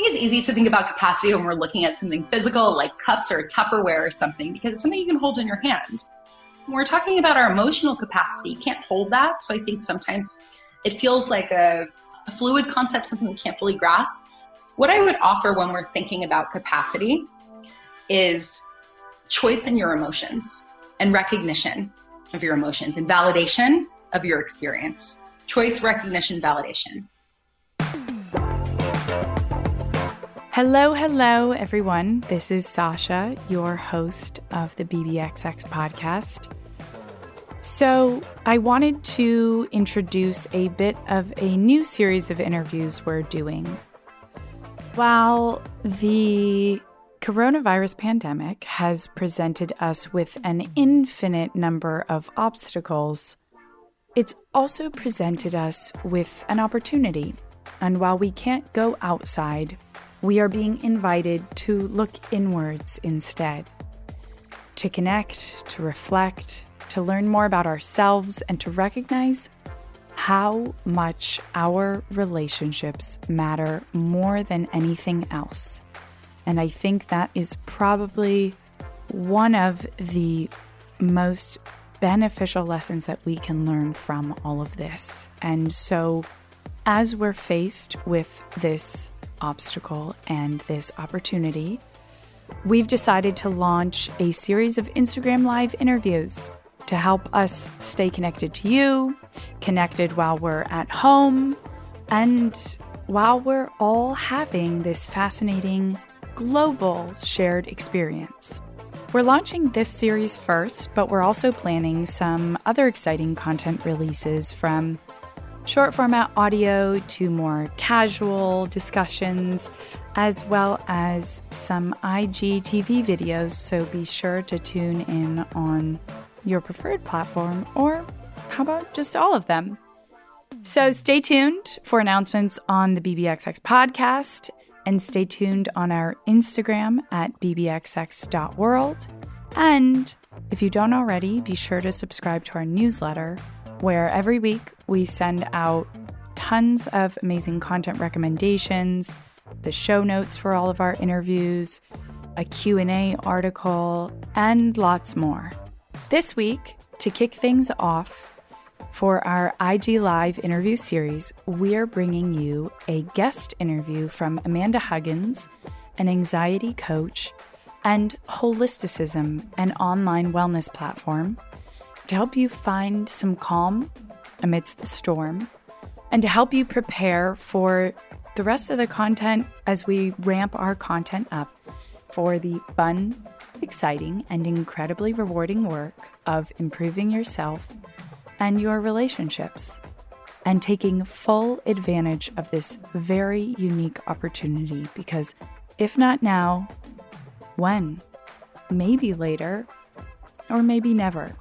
it's easy to think about capacity when we're looking at something physical like cups or Tupperware or something, because it's something you can hold in your hand. When we're talking about our emotional capacity, you can't hold that. So I think sometimes it feels like a fluid concept, something we can't fully grasp. What I would offer when we're thinking about capacity is choice in your emotions and recognition of your emotions and validation of your experience. Choice, recognition, validation. Hello, everyone. This is Sasha, your host of the BBXX podcast. So I wanted to introduce a bit of a new series of interviews we're doing. While the coronavirus pandemic has presented us with an infinite number of obstacles, it's also presented us with an opportunity. And while we can't go outside, we are being invited to look inwards instead, to connect, to reflect, to learn more about ourselves, and to recognize how much our relationships matter more than anything else. And I think that is probably one of the most beneficial lessons that we can learn from all of this. And so as we're faced with this obstacle and this opportunity, we've decided to launch a series of Instagram Live interviews to help us stay connected to you, connected while we're at home, and while we're all having this fascinating global shared experience. We're launching this series first, but we're also planning some other exciting content releases, from short format audio to more casual discussions, as well as some IGTV videos. So be sure to tune in on your preferred platform, or how about just all of them? So stay tuned for announcements on the BBXX podcast, and stay tuned on our Instagram at bbxx.world. And if you don't already, be sure to subscribe to our newsletter, where every week we send out tons of amazing content recommendations, the show notes for all of our interviews, a Q&A article, and lots more. This week, to kick things off for our IG Live interview series, we are bringing you a guest interview from Amanda Huggins, an anxiety coach, and Holisticism, an online wellness platform, to help you find some calm amidst the storm, and to help you prepare for the rest of the content as we ramp our content up for the fun, exciting, and incredibly rewarding work of improving yourself and your relationships, and taking full advantage of this very unique opportunity, because if not now, when? Maybe later, or maybe never.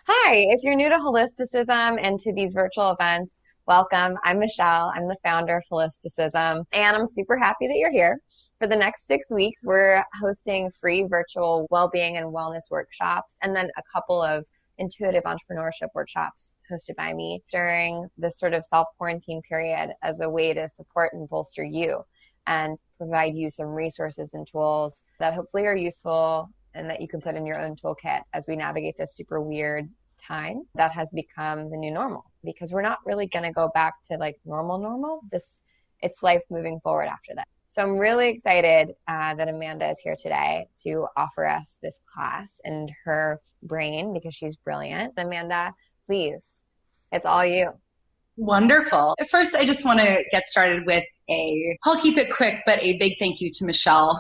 Hi, if you're new to Holisticism and to these virtual events, welcome. I'm Michelle. I'm the founder of Holisticism, and I'm super happy that you're here. For the next 6 weeks, we're hosting free virtual well-being and wellness workshops, and then a couple of intuitive entrepreneurship workshops hosted by me during this sort of self-quarantine period, as a way to support and bolster you and provide you some resources and tools that hopefully are useful and that you can put in your own toolkit as we navigate this super weird time that has become the new normal, because we're not really going to go back to like normal. It's life moving forward after that. So I'm really excited that Amanda is here today to offer us this class and her brain, because she's brilliant. Amanda, please, it's all you. Wonderful. At first, I just want to get started with I'll keep it quick, but a big thank you to Michelle.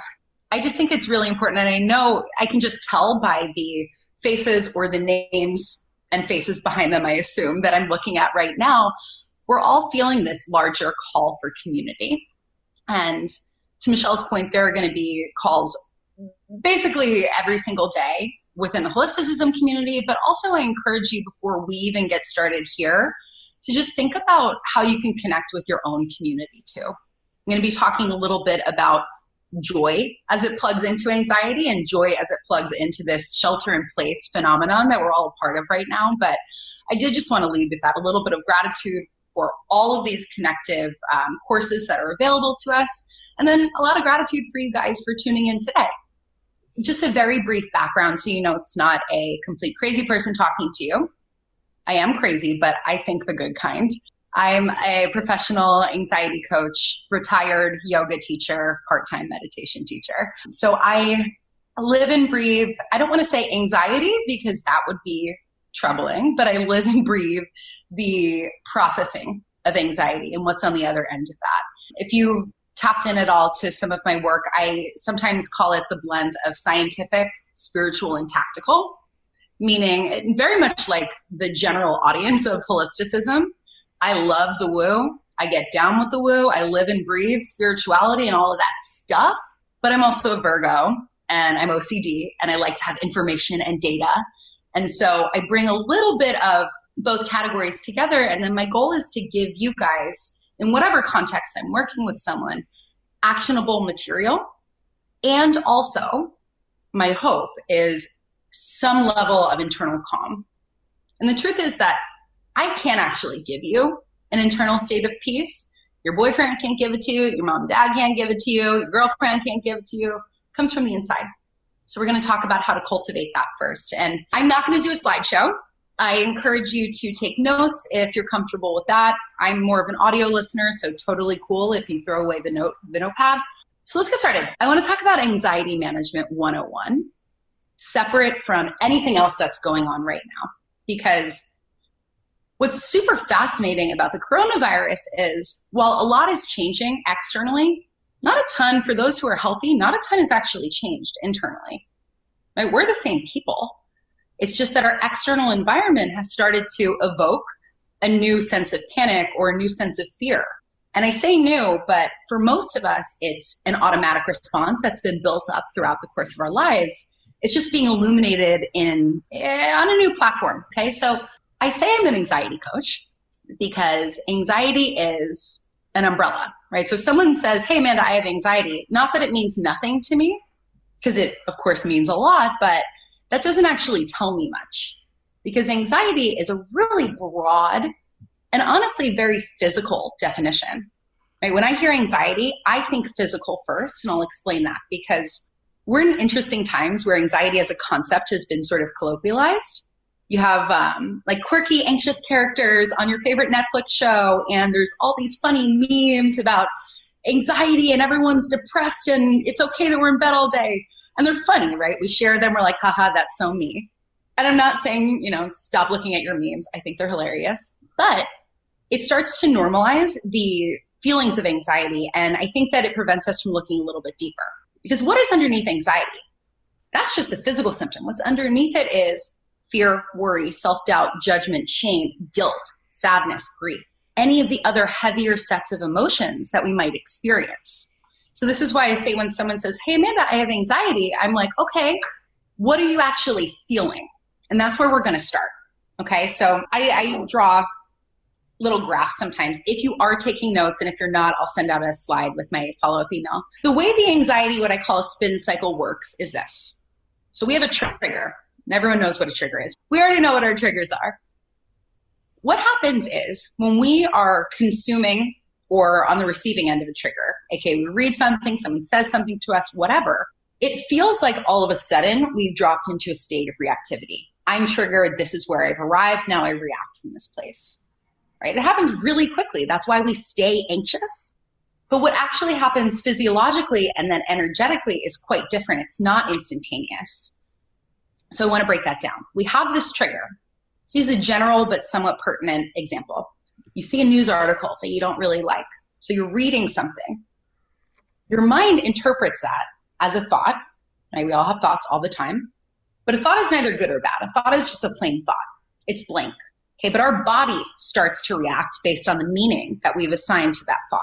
I just think it's really important, and I know I can just tell by the faces or the names and faces behind them, I assume, that I'm looking at right now, we're all feeling this larger call for community. And to Michelle's point, there are going to be calls basically every single day within the Holisticism community, but also I encourage you, before we even get started here, to just think about how you can connect with your own community too. I'm going to be talking a little bit about joy as it plugs into anxiety, and joy as it plugs into this shelter in place phenomenon that we're all a part of right now. But I did just want to lead with that, a little bit of gratitude for all of these connective courses that are available to us. And then a lot of gratitude for you guys for tuning in today. Just a very brief background so you know it's not a complete crazy person talking to you. I am crazy, but I think the good kind. I'm a professional anxiety coach, retired yoga teacher, part-time meditation teacher. So I live and breathe, I don't want to say anxiety because that would be troubling, but I live and breathe the processing of anxiety and what's on the other end of that. If you've tapped in at all to some of my work, I sometimes call it the blend of scientific, spiritual, and tactical, meaning very much like the general audience of holisticism. I love the woo. I get down with the woo. I live and breathe spirituality and all of that stuff, but I'm also a Virgo and I'm OCD and I like to have information and data. And so I bring a little bit of both categories together. And then my goal is to give you guys, in whatever context I'm working with someone, actionable material. And also my hope is some level of internal calm. And the truth is that I can't actually give you an internal state of peace. Your boyfriend can't give it to you. Your mom and dad can't give it to you. Your girlfriend can't give it to you. It comes from the inside. So we're going to talk about how to cultivate that first. And I'm not going to do a slideshow. I encourage you to take notes if you're comfortable with that. I'm more of an audio listener, so totally cool if you throw away the notepad. So let's get started. I want to talk about anxiety management 101, separate from anything else that's going on right now. Because what's super fascinating about the coronavirus is, while a lot is changing externally, not a ton, for those who are healthy, not a ton has actually changed internally. Right? We're the same people. It's just that our external environment has started to evoke a new sense of panic or a new sense of fear. And I say new, but for most of us, it's an automatic response that's been built up throughout the course of our lives. It's just being illuminated on a new platform. Okay, so I say I'm an anxiety coach because anxiety is an umbrella, right? So if someone says, hey, Amanda, I have anxiety, not that it means nothing to me, because it, of course, means a lot, but that doesn't actually tell me much, because anxiety is a really broad and honestly very physical definition, right? When I hear anxiety, I think physical first, and I'll explain that because we're in interesting times where anxiety as a concept has been sort of colloquialized. You have like quirky, anxious characters on your favorite Netflix show, and there's all these funny memes about anxiety and everyone's depressed and it's okay that we're in bed all day. And they're funny, right? We share them. We're like, haha, that's so me. And I'm not saying, stop looking at your memes. I think they're hilarious. But it starts to normalize the feelings of anxiety. And I think that it prevents us from looking a little bit deeper. Because what is underneath anxiety? That's just the physical symptom. What's underneath it is fear, worry, self-doubt, judgment, shame, guilt, sadness, grief, any of the other heavier sets of emotions that we might experience. So this is why I say when someone says, hey, Amanda, I have anxiety, I'm like, okay, what are you actually feeling? And that's where we're going to start. Okay, so I draw little graphs sometimes. If you are taking notes, and if you're not, I'll send out a slide with my follow-up email. The way the anxiety, what I call a spin cycle, works is this. So we have a trigger. And everyone knows what a trigger is. We already know what our triggers are. What happens is when we are consuming or on the receiving end of a trigger, aka we read something, someone says something to us, whatever, it feels like all of a sudden we've dropped into a state of reactivity. I'm triggered. This is where I've arrived. Now I react from this place. Right? It happens really quickly. That's why we stay anxious. But what actually happens physiologically and then energetically is quite different. It's not instantaneous. So I want to break that down. We have this trigger. Let's use a general but somewhat pertinent example. You see a news article that you don't really like. So you're reading something. Your mind interprets that as a thought. Right? We all have thoughts all the time. But a thought is neither good or bad. A thought is just a plain thought. It's blank. Okay, but our body starts to react based on the meaning that we've assigned to that thought.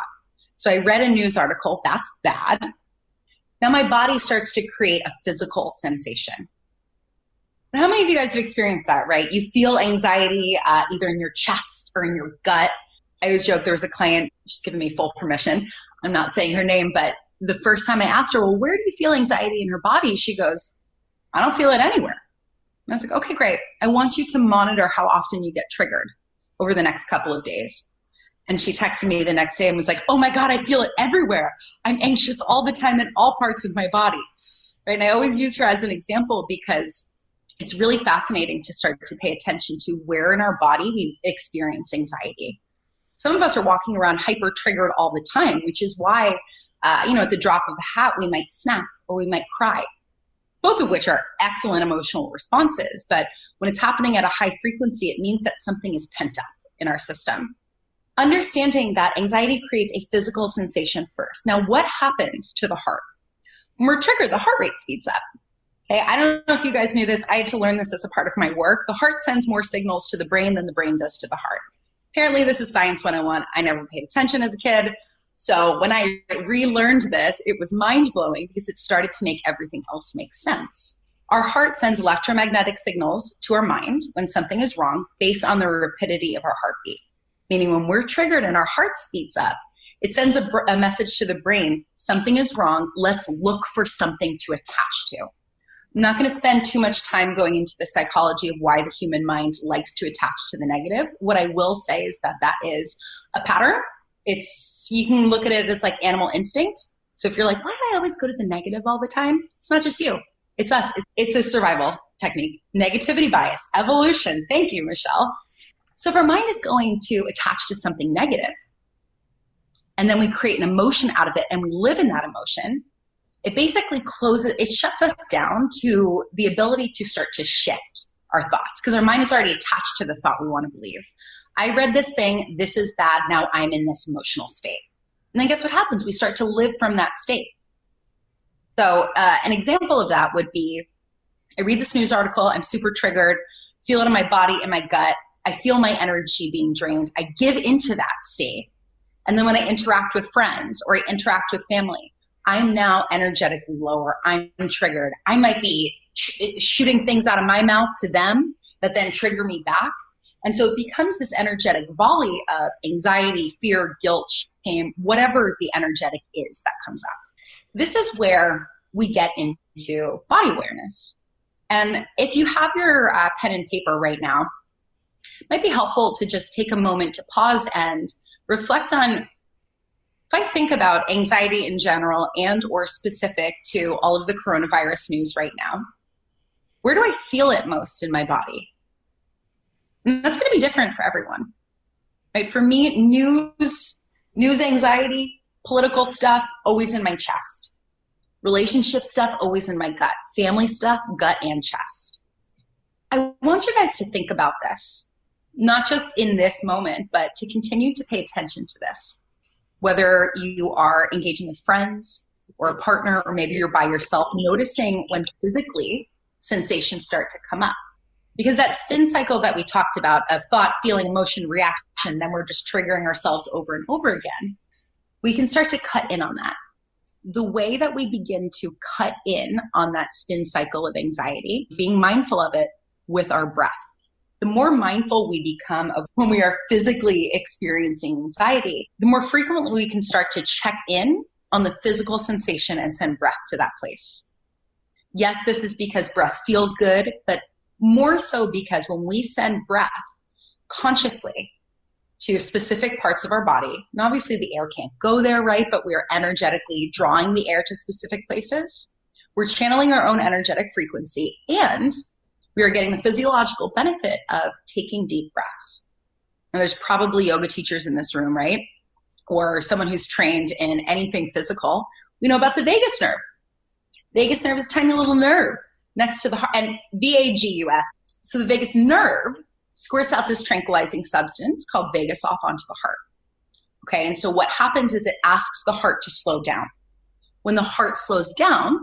So I read a news article. That's bad. Now my body starts to create a physical sensation. How many of you guys have experienced that, right? You feel anxiety either in your chest or in your gut. I always joke, there was a client, she's giving me full permission. I'm not saying her name, but the first time I asked her, well, where do you feel anxiety in her body? She goes, I don't feel it anywhere. And I was like, okay, great. I want you to monitor how often you get triggered over the next couple of days. And she texted me the next day and was like, oh my God, I feel it everywhere. I'm anxious all the time in all parts of my body. Right? And I always use her as an example because it's really fascinating to start to pay attention to where in our body we experience anxiety. Some of us are walking around hyper triggered all the time, which is why, at the drop of a hat, we might snap or we might cry, both of which are excellent emotional responses. But when it's happening at a high frequency, it means that something is pent up in our system. Understanding that anxiety creates a physical sensation first. Now, what happens to the heart? When we're triggered, the heart rate speeds up. Okay, I don't know if you guys knew this. I had to learn this as a part of my work. The heart sends more signals to the brain than the brain does to the heart. Apparently, this is science 101. I never paid attention as a kid. So when I relearned this, it was mind-blowing because it started to make everything else make sense. Our heart sends electromagnetic signals to our mind when something is wrong based on the rapidity of our heartbeat. Meaning when we're triggered and our heart speeds up, it sends a message to the brain, something is wrong, let's look for something to attach to. I'm not going to spend too much time going into the psychology of why the human mind likes to attach to the negative. What I will say is that is a pattern. You can look at it as like animal instinct. So if you're like, why do I always go to the negative all the time? It's not just you. It's us. It's a survival technique. Negativity bias, evolution. Thank you, Michelle. So if our mind is going to attach to something negative, and then we create an emotion out of it and we live in that emotion, it basically it shuts us down to the ability to start to shift our thoughts because our mind is already attached to the thought we want to believe. I read this thing, this is bad, now I'm in this emotional state. And then guess what happens? We start to live from that state. So an example of that would be, I read this news article, I'm super triggered, feel it in my body, in my gut, I feel my energy being drained, I give into that state. And then when I interact with friends or I interact with family, I'm now energetically lower, I'm triggered. I might be shooting things out of my mouth to them that then trigger me back. And so it becomes this energetic volley of anxiety, fear, guilt, shame, whatever the energetic is that comes up. This is where we get into body awareness. And if you have your pen and paper right now, it might be helpful to just take a moment to pause and reflect on, if I think about anxiety in general and or specific to all of the coronavirus news right now, where do I feel it most in my body? And that's going to be different for everyone, right? For me, news anxiety, political stuff, always in my chest. Relationship stuff, always in my gut. Family stuff, gut and chest. I want you guys to think about this, not just in this moment, but to continue to pay attention to this. Whether you are engaging with friends or a partner, or maybe you're by yourself, noticing when physically sensations start to come up. Because that spin cycle that we talked about of thought, feeling, emotion, reaction, then we're just triggering ourselves over and over again. We can start to cut in on that. The way that we begin to cut in on that spin cycle of anxiety, being mindful of it with our breath. The more mindful we become of when we are physically experiencing anxiety, the more frequently we can start to check in on the physical sensation and send breath to that place. Yes, this is because breath feels good, but more so because when we send breath consciously to specific parts of our body, and obviously the air can't go there, right? But we are energetically drawing the air to specific places. We're channeling our own energetic frequency, and we are getting the physiological benefit of taking deep breaths. And there's probably yoga teachers in this room, right? Or someone who's trained in anything physical. We know about the vagus nerve. Vagus nerve is a tiny little nerve next to the heart, and VAGUS. So the vagus nerve squirts out this tranquilizing substance called vagus off onto the heart. Okay, and so what happens is it asks the heart to slow down. When the heart slows down,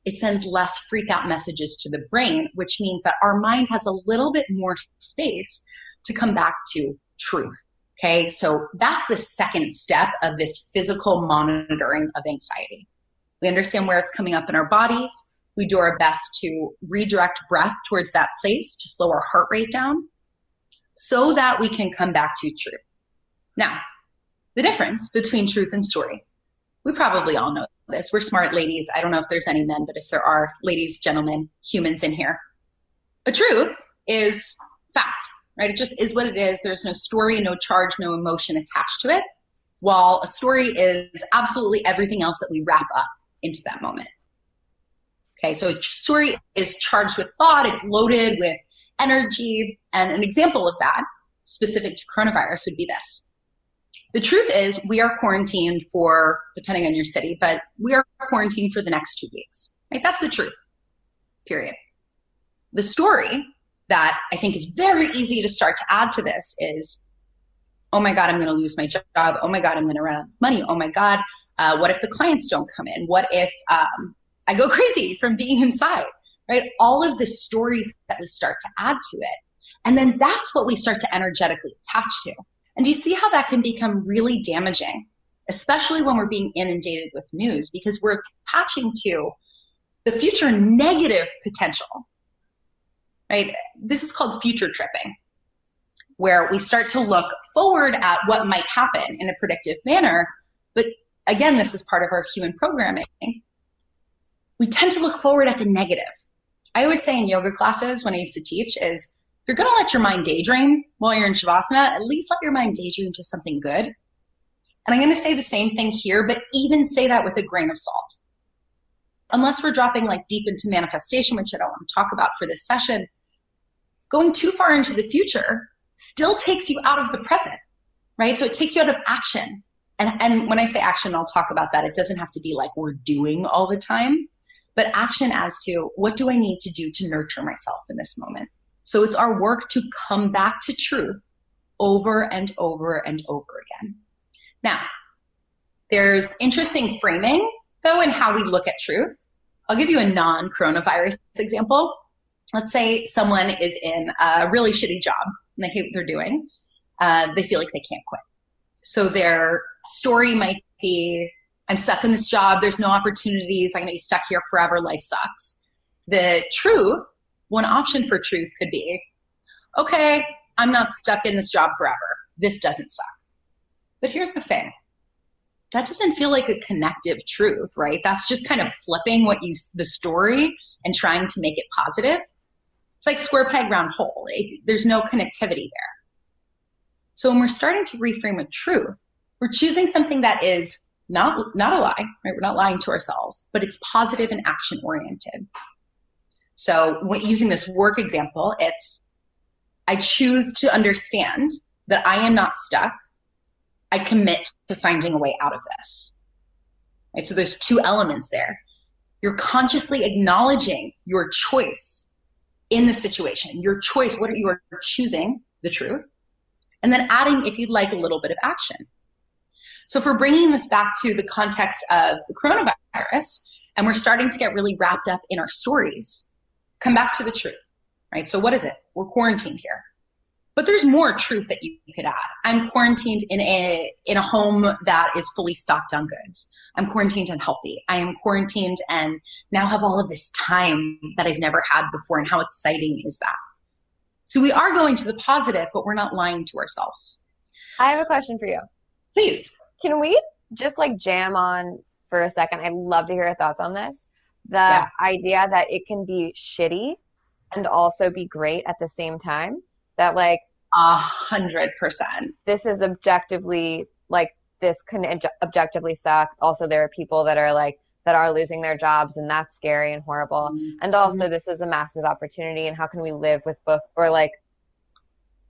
it sends less freak out messages to the brain, which means that our mind has a little bit more space to come back to truth. Okay, so that's the second step of this physical monitoring of anxiety. We understand where it's coming up in our bodies. We do our best to redirect breath towards that place to slow our heart rate down so that we can come back to truth. Now, the difference between truth and story. We probably all know this. We're smart ladies. I don't know if there's any men, but if there are ladies, gentlemen, humans in here. A truth is fact, right? It just is what it is. There's no story, no charge, no emotion attached to it. While a story is absolutely everything else that we wrap up into that moment. Okay, so a story is charged with thought, it's loaded with energy, and an example of that, specific to coronavirus, would be this. The truth is, we are quarantined for, depending on your city, but we are quarantined for the next 2 weeks, right? That's the truth, period. The story that I think is very easy to start to add to this is, oh my God, I'm going to lose my job. Oh my God, I'm going to run out of money. Oh my God, what if the clients don't come in? What if I go crazy from being inside, right? All of the stories that we start to add to it. And then that's what we start to energetically attach to. And do you see how that can become really damaging, especially when we're being inundated with news, because we're attaching to the future negative potential, right? This is called future tripping, where we start to look forward at what might happen in a predictive manner. But again, this is part of our human programming. We tend to look forward at the negative. I always say in yoga classes when I used to teach is, if you're going to let your mind daydream while you're in Shavasana, at least let your mind daydream to something good. And I'm going to say the same thing here, but even say that with a grain of salt. Unless we're dropping like deep into manifestation, which I don't want to talk about for this session, going too far into the future still takes you out of the present, right? So it takes you out of action. And when I say action, I'll talk about that. It doesn't have to be like we're doing all the time, but action as to what do I need to do to nurture myself in this moment? So it's our work to come back to truth over and over and over again. Now, there's interesting framing, though, in how we look at truth. I'll give you a non-coronavirus example. Let's say someone is in a really shitty job and they hate what they're doing. They feel like they can't quit. So their story might be, I'm stuck in this job. There's no opportunities. I'm going to be stuck here forever. Life sucks. The truth, one option for truth could be, okay, I'm not stuck in this job forever. This doesn't suck. But here's the thing. That doesn't feel like a connective truth, right? That's just kind of flipping the story and trying to make it positive. It's like square peg, round hole. There's no connectivity there. So when we're starting to reframe a truth, we're choosing something that is not a lie, right? We're not lying to ourselves, but it's positive and action oriented. So using this work example, it's, I choose to understand that I am not stuck. I commit to finding a way out of this. Right? So there's two elements there. You're consciously acknowledging your choice in the situation, your choice, what you are choosing, the truth, and then adding, if you'd like, a little bit of action. So if we're bringing this back to the context of the coronavirus, and we're starting to get really wrapped up in our stories, come back to the truth, right? So what is it? We're quarantined here. But there's more truth that you could add. I'm quarantined in a home that is fully stocked on goods. I'm quarantined and healthy. I am quarantined and now have all of this time that I've never had before. And how exciting is that? So we are going to the positive, but we're not lying to ourselves. I have a question for you. Please. Can we just like jam on for a second? I'd love to hear your thoughts on this. The idea that it can be shitty and also be great at the same time. That like 100%. This is objectively like this can objectively suck. Also, there are people that are like that are losing their jobs, and that's scary and horrible. Mm-hmm. And also, this is a massive opportunity. And how can we live with both, or like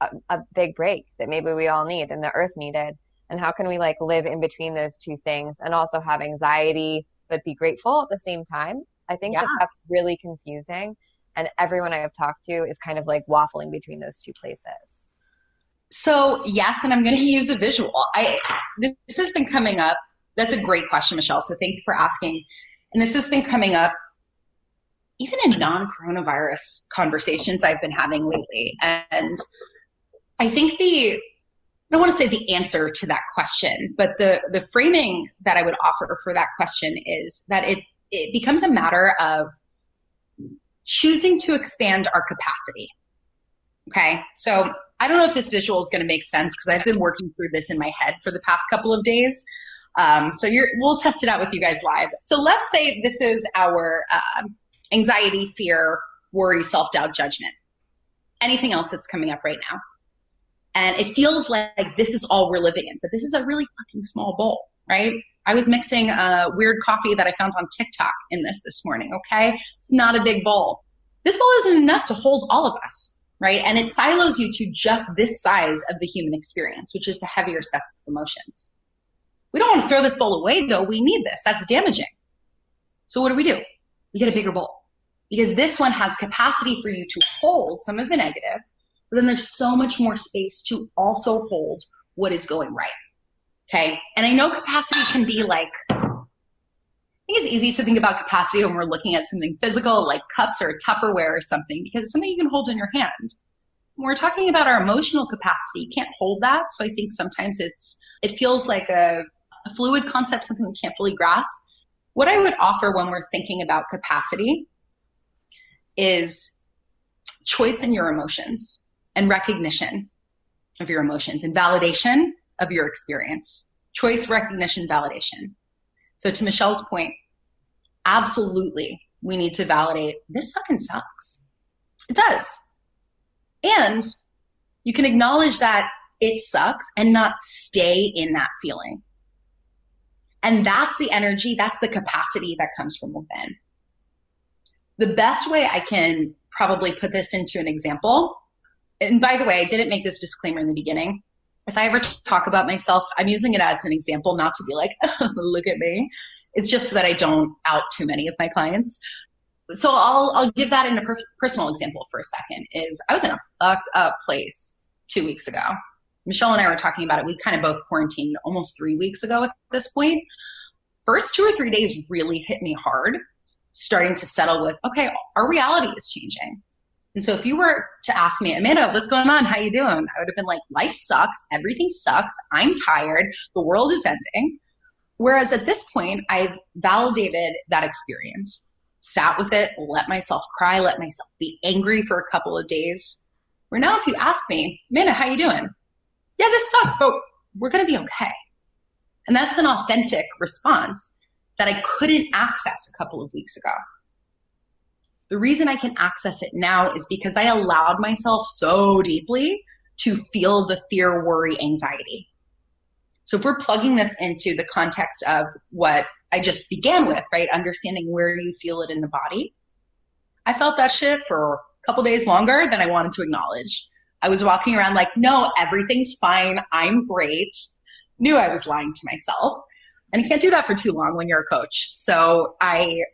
a big break that maybe we all need and the earth needed? And how can we like live in between those two things and also have anxiety but be grateful at the same time? I think that that's really confusing. And everyone I have talked to is kind of like waffling between those two places. So yes, and I'm going to use a visual. This has been coming up. That's a great question, Michelle. So thank you for asking. And this has been coming up even in non-coronavirus conversations I've been having lately. And I think I don't want to say the answer to that question, but the framing that I would offer for that question is that it becomes a matter of choosing to expand our capacity. Okay. So I don't know if this visual is going to make sense because I've been working through this in my head for the past couple of days. So we'll test it out with you guys live. So let's say this is our anxiety, fear, worry, self-doubt, judgment. Anything else that's coming up right now. And it feels like this is all we're living in, but this is a really fucking small bowl, right? I was mixing a weird coffee that I found on TikTok in this morning, okay? It's not a big bowl. This bowl isn't enough to hold all of us, right? And it silos you to just this size of the human experience, which is the heavier sets of emotions. We don't want to throw this bowl away, though. We need this. That's damaging. So what do? We get a bigger bowl because this one has capacity for you to hold some of the negative, but then there's so much more space to also hold what is going right. Okay. And I know capacity can be like, I think it's easy to think about capacity when we're looking at something physical, like cups or Tupperware or something, because it's something you can hold in your hand. When we're talking about our emotional capacity, you can't hold that. So I think sometimes it feels like a fluid concept, something we can't fully grasp. What I would offer when we're thinking about capacity is choice in your emotions and recognition of your emotions and validation of your experience. Choice, recognition, validation. So to Michelle's point, absolutely, we need to validate this fucking sucks. It does. And you can acknowledge that it sucks and not stay in that feeling. And that's the energy, that's the capacity that comes from within. The best way I can probably put this into an example, and by the way, I didn't make this disclaimer in the beginning. If I ever talk about myself, I'm using it as an example, not to be like, oh, look at me. It's just so that I don't out too many of my clients. So I'll give that in a personal example for a second. Is I was in a fucked up place 2 weeks ago. Michelle and I were talking about it. We kind of both quarantined almost 3 weeks ago at this point. First 2 or 3 days really hit me hard, starting to settle with, okay, our reality is changing. And so if you were to ask me, Amanda, what's going on? How you doing? I would have been like, life sucks. Everything sucks. I'm tired. The world is ending. Whereas at this point, I've validated that experience, sat with it, let myself cry, let myself be angry for a couple of days. Where now if you ask me, Amanda, how you doing? Yeah, this sucks, but we're going to be okay. And that's an authentic response that I couldn't access a couple of weeks ago. The reason I can access it now is because I allowed myself so deeply to feel the fear, worry, anxiety. So if we're plugging this into the context of what I just began with, right? Understanding where you feel it in the body. I felt that shit for a couple days longer than I wanted to acknowledge. I was walking around like, no, everything's fine. I'm great. Knew I was lying to myself. And you can't do that for too long when you're a coach. So a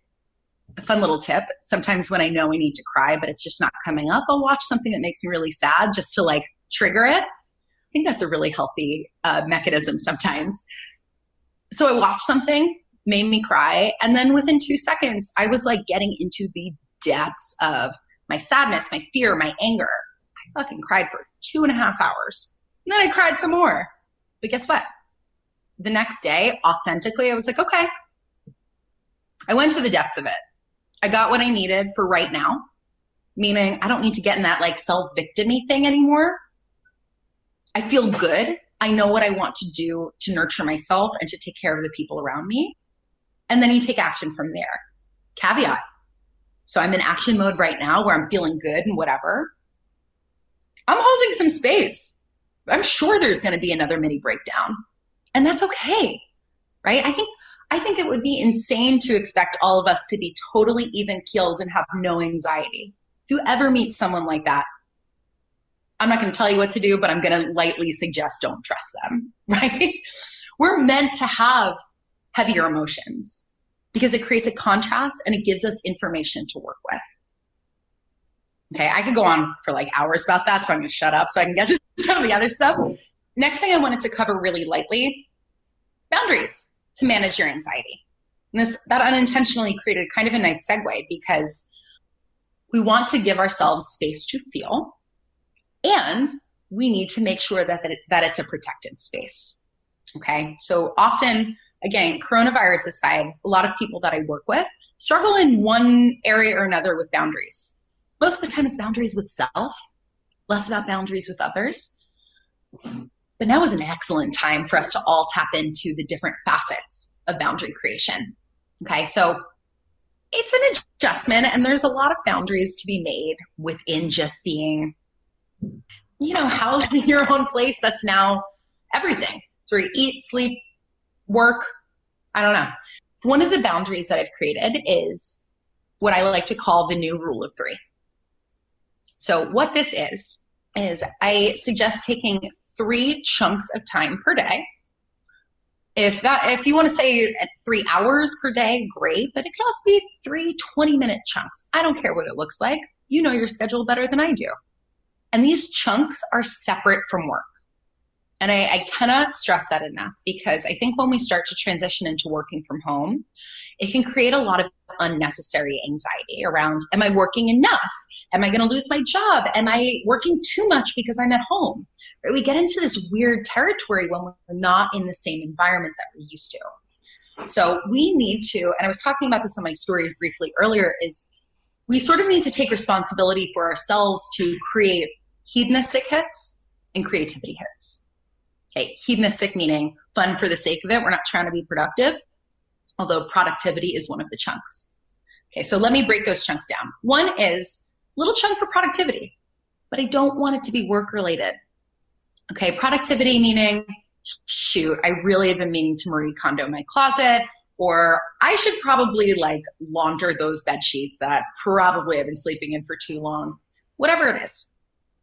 fun little tip, sometimes when I know I need to cry, but it's just not coming up, I'll watch something that makes me really sad just to like trigger it. I think that's a really healthy mechanism sometimes. So I watched something, made me cry. And then within 2 seconds, I was like getting into the depths of my sadness, my fear, my anger. I fucking cried for 2.5 hours. And then I cried some more. But guess what? The next day, authentically, I was like, okay. I went to the depth of it. I got what I needed for right now, meaning I don't need to get in that like self-victim-y thing anymore. I feel good. I know what I want to do to nurture myself and to take care of the people around me. And then you take action from there. Caveat. So I'm in action mode right now where I'm feeling good and whatever. I'm holding some space. I'm sure there's going to be another mini breakdown. And that's okay, right? I think it would be insane to expect all of us to be totally even keeled and have no anxiety. If you ever meet someone like that, I'm not going to tell you what to do, but I'm going to lightly suggest don't trust them, right? We're meant to have heavier emotions because it creates a contrast and it gives us information to work with. Okay, I could go on for like hours about that, so I'm going to shut up so I can get to some of the other stuff. Next thing I wanted to cover really lightly, boundaries to manage your anxiety. And that unintentionally created kind of a nice segue because we want to give ourselves space to feel, and we need to make sure that it's a protected space. Okay, so often, again, coronavirus aside, a lot of people that I work with struggle in one area or another with boundaries. Most of the time it's boundaries with self, less about boundaries with others. But now is an excellent time for us to all tap into the different facets of boundary creation. Okay, so it's an adjustment and there's a lot of boundaries to be made within just being housed in your own place that's now everything. It's where you eat, sleep, work. I don't know. One of the boundaries that I've created is what I like to call the new rule of 3. So what this is I suggest taking 3 chunks of time per day. If you want to say 3 hours per day, great, but it could also be 3 20-minute chunks. I don't care what it looks like. You know your schedule better than I do. And these chunks are separate from work. And I cannot stress that enough, because I think when we start to transition into working from home, it can create a lot of unnecessary anxiety around, am I working enough? Am I going to lose my job? Am I working too much because I'm at home? Right? We get into this weird territory when we're not in the same environment that we're used to. So we need to, and I was talking about this on my stories briefly earlier, is we sort of need to take responsibility for ourselves to create hedonistic hits and creativity hits. Okay, hedonistic meaning fun for the sake of it. We're not trying to be productive, although productivity is one of the chunks. Okay, so let me break those chunks down. One is a little chunk for productivity, but I don't want it to be work related. Okay, productivity meaning, shoot, I really have been meaning to Marie Kondo my closet, or I should probably launder those bed sheets that probably I've been sleeping in for too long. Whatever it is.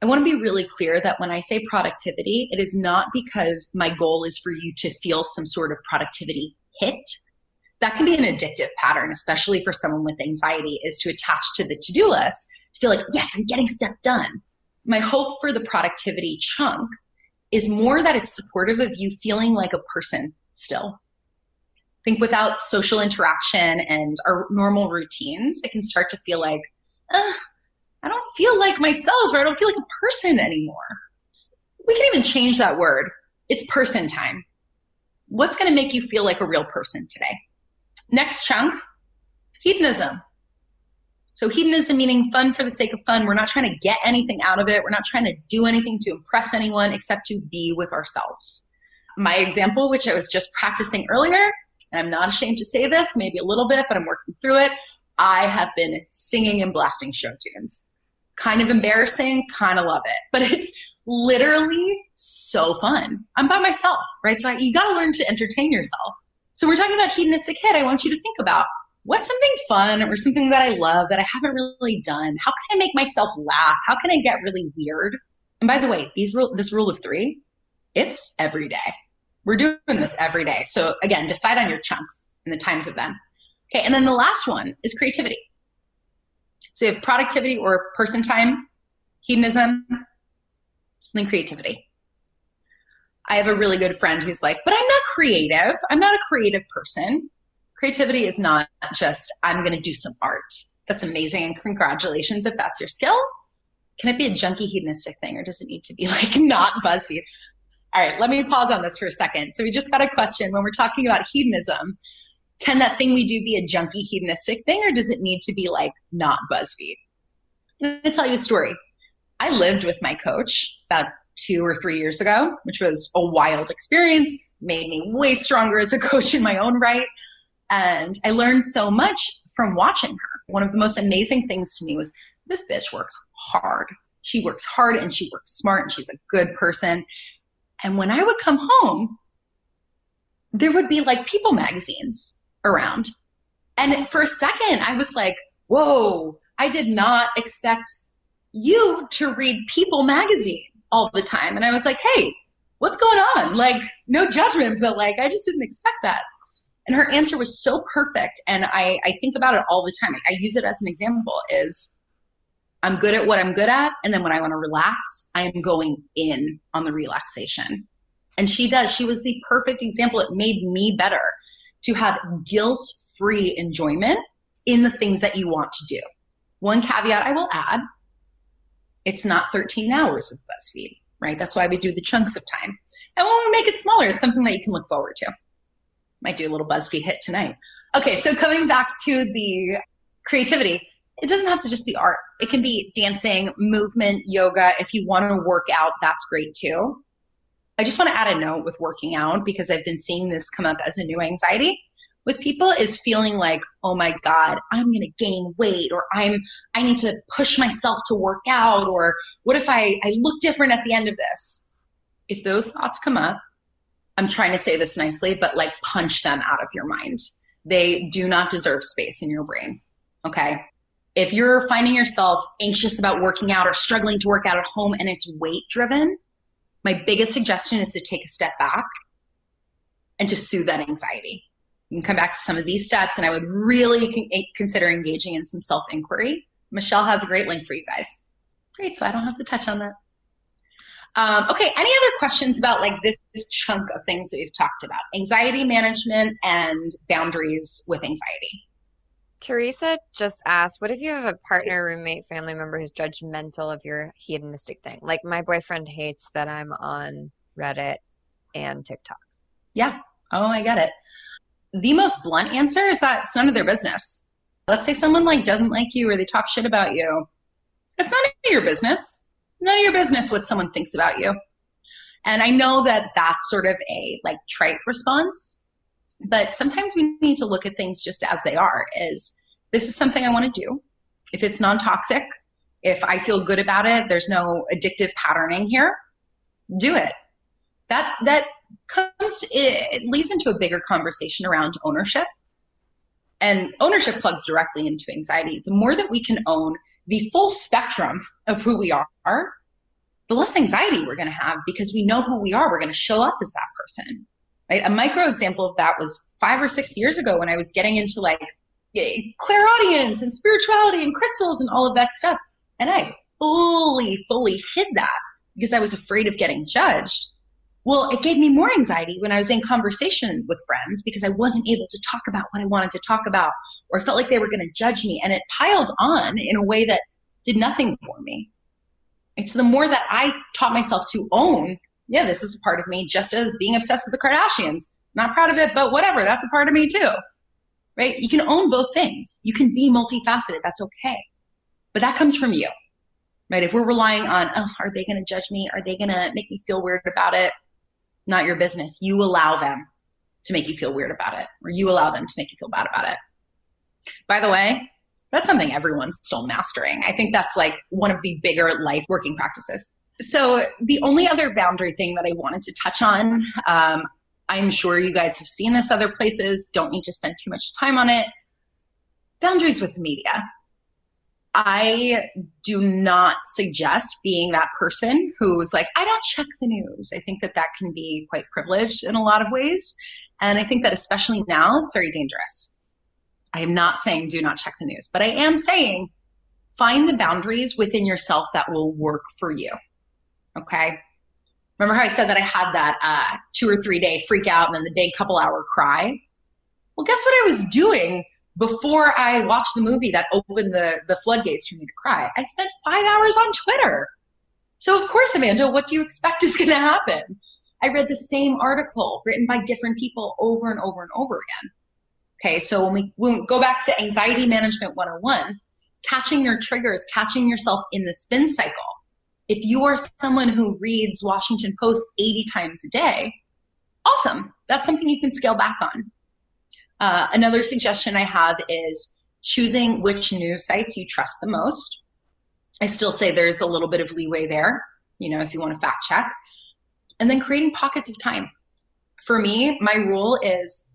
I want to be really clear that when I say productivity, it is not because my goal is for you to feel some sort of productivity hit. That can be an addictive pattern, especially for someone with anxiety, is to attach to the to-do list, to feel like, yes, I'm getting stuff done. My hope for the productivity chunk is more that it's supportive of you feeling like a person still. I think without social interaction and our normal routines, it can start to feel like, I don't feel like myself, or I don't feel like a person anymore. We can even change that word. It's person time. What's going to make you feel like a real person today? Next chunk, hedonism. So hedonism meaning fun for the sake of fun. We're not trying to get anything out of it. We're not trying to do anything to impress anyone except to be with ourselves. My example, which I was just practicing earlier, and I'm not ashamed to say this, maybe a little bit, but I'm working through it. I have been singing and blasting show tunes. Kind of embarrassing, kind of love it, but it's literally so fun. I'm by myself, right? So you got to learn to entertain yourself. So we're talking about hedonistic hit. I want you to think about what's something fun or something that I love that I haven't really done. How can I make myself laugh? How can I get really weird? And by the way, this rule of 3, it's every day. We're doing this every day. So again, decide on your chunks and the times of them. Okay, and then the last one is creativity. So you have productivity or person time, hedonism, and then creativity. I have a really good friend who's like, but I'm not creative. I'm not a creative person. Creativity is not just, I'm going to do some art. That's amazing, and congratulations if that's your skill. Can it be a junky hedonistic thing, or does it need to be not BuzzFeed? All right, let me pause on this for a second. So we just got a question when we're talking about hedonism. Can that thing we do be a junky hedonistic thing, or does it need to be not BuzzFeed? I'm going to tell you a story. I lived with my coach about 2 or 3 years ago, which was a wild experience, made me way stronger as a coach in my own right. And I learned so much from watching her. One of the most amazing things to me was, this bitch works hard. She works hard and she works smart and she's a good person. And when I would come home, there would be People magazines around. And for a second, I was like, whoa, I did not expect you to read People magazine all the time. And I was like, hey, what's going on? No judgment, but I just didn't expect that. And her answer was so perfect. And I think about it all the time. I use it as an example is I'm good at what I'm good at. And then when I want to relax, I am going in on the relaxation. And she does. She was the perfect example. It made me better to have guilt-free enjoyment in the things that you want to do. One caveat I will add, it's not 13 hours of BuzzFeed, right? That's why we do the chunks of time. And when we make it smaller, it's something that you can look forward to. Might do a little BuzzFeed hit tonight. Okay, so coming back to the creativity, it doesn't have to just be art. It can be dancing, movement, yoga. If you want to work out, that's great too. I just want to add a note with working out because I've been seeing this come up as a new anxiety. with people is feeling like, oh my God, I'm going to gain weight, or I need to push myself to work out, or what if I look different at the end of this? If those thoughts come up, I'm trying to say this nicely, but like punch them out of your mind. They do not deserve space in your brain. Okay. If you're finding yourself anxious about working out or struggling to work out at home and it's weight driven, my biggest suggestion is to take a step back and to soothe that anxiety. You can come back to some of these steps, and I would really consider engaging in some self-inquiry. Michelle has a great link for you guys. Great, so I don't have to touch on that. Okay, any other questions about like this chunk of things that we've talked about? Anxiety management and boundaries with anxiety. Teresa just asked, what if you have a partner, roommate, family member who's judgmental of your hedonistic thing? Like my boyfriend hates that I'm on Reddit and TikTok. Yeah. Oh, I get it. The most blunt answer is that it's none of their business. Let's say someone like doesn't like you or they talk shit about you. It's none of your business. None of your business what someone thinks about you. And I know that that's sort of a like trite response, but sometimes we need to look at things just as they are. Is this is something I want to do. If it's non-toxic, if I feel good about it, there's no addictive patterning here, do it. That comes, it leads into a bigger conversation around ownership. And ownership plugs directly into anxiety. The more that we can own the full spectrum of who we are, the less anxiety we're going to have, because we know who we are. We're going to show up as that person. Right? A micro example of that was 5 or 6 years ago when I was getting into like clairaudience and spirituality and crystals and all of that stuff. And I fully hid that because I was afraid of getting judged. Well, it gave me more anxiety when I was in conversation with friends because I wasn't able to talk about what I wanted to talk about, or I felt like they were going to judge me. And it piled on in a way that did nothing for me. And so the more that I taught myself to own, yeah, this is a part of me, just as being obsessed with the Kardashians. Not proud of it, but whatever, that's a part of me too. Right? You can own both things. You can be multifaceted. That's okay. But that comes from you. Right? If we're relying on, oh, are they going to judge me? Are they going to make me feel weird about it? Not your business. You allow them to make you feel weird about it, or you allow them to make you feel bad about it. By the way, that's something everyone's still mastering. I think that's like one of the bigger life working practices. So the only other boundary thing that I wanted to touch on, I'm sure you guys have seen this other places, don't need to spend too much time on it. Boundaries with the media. I do not suggest being that person who's like, I don't check the news. I think that can be quite privileged in a lot of ways. And I think that especially now, it's very dangerous. I am not saying do not check the news, but I am saying find the boundaries within yourself that will work for you. Okay? Remember how I said that I had that 2 or 3 day freak out and then the big couple hour cry? Well, guess what I was doing before I watched the movie that opened the floodgates for me to cry? I spent 5 hours on Twitter. So of course, Amanda, what do you expect is going to happen? I read the same article written by different people over and over and over again. Okay, so when we go back to Anxiety Management 101, catching your triggers, catching yourself in the spin cycle. If you are someone who reads Washington Post 80 times a day, awesome. That's something you can scale back on. Another suggestion I have is choosing which news sites you trust the most. I still say there's a little bit of leeway there, if you want to fact check. And then creating pockets of time. For me, my rule is,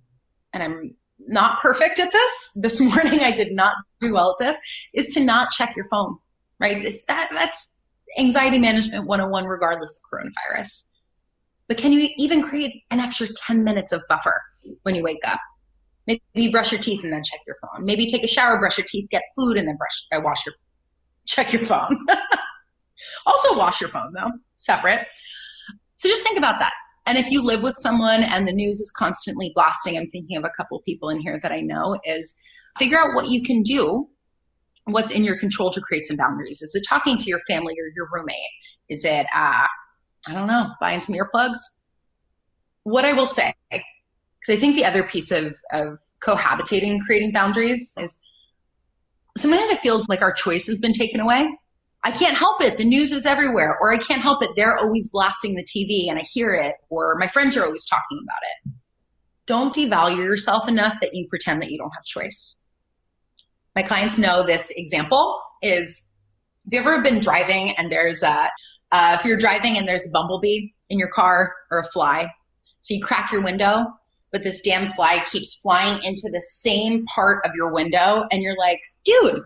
and I'm not perfect at this morning I did not do well at this, is to not check your phone, right? That's Anxiety Management 101 regardless of coronavirus. But can you even create an extra 10 minutes of buffer when you wake up? Maybe brush your teeth and then check your phone. Maybe take a shower, brush your teeth, get food, and then check your phone. Also wash your phone though, separate. So just think about that. And if you live with someone and the news is constantly blasting, I'm thinking of a couple people in here that I know, is figure out what you can do, what's in your control to create some boundaries. Is it talking to your family or your roommate? Is it, I don't know, buying some earplugs? What I will say, because I think the other piece of cohabitating and creating boundaries is sometimes it feels like our choice has been taken away. I can't help it. The news is everywhere. Or I can't help it. They're always blasting the TV and I hear it. Or my friends are always talking about it. Don't devalue yourself enough that you pretend that you don't have choice. My clients know this example is, have you ever been driving and if you're driving and there's a bumblebee in your car or a fly, so you crack your window, but this damn fly keeps flying into the same part of your window and you're like, dude,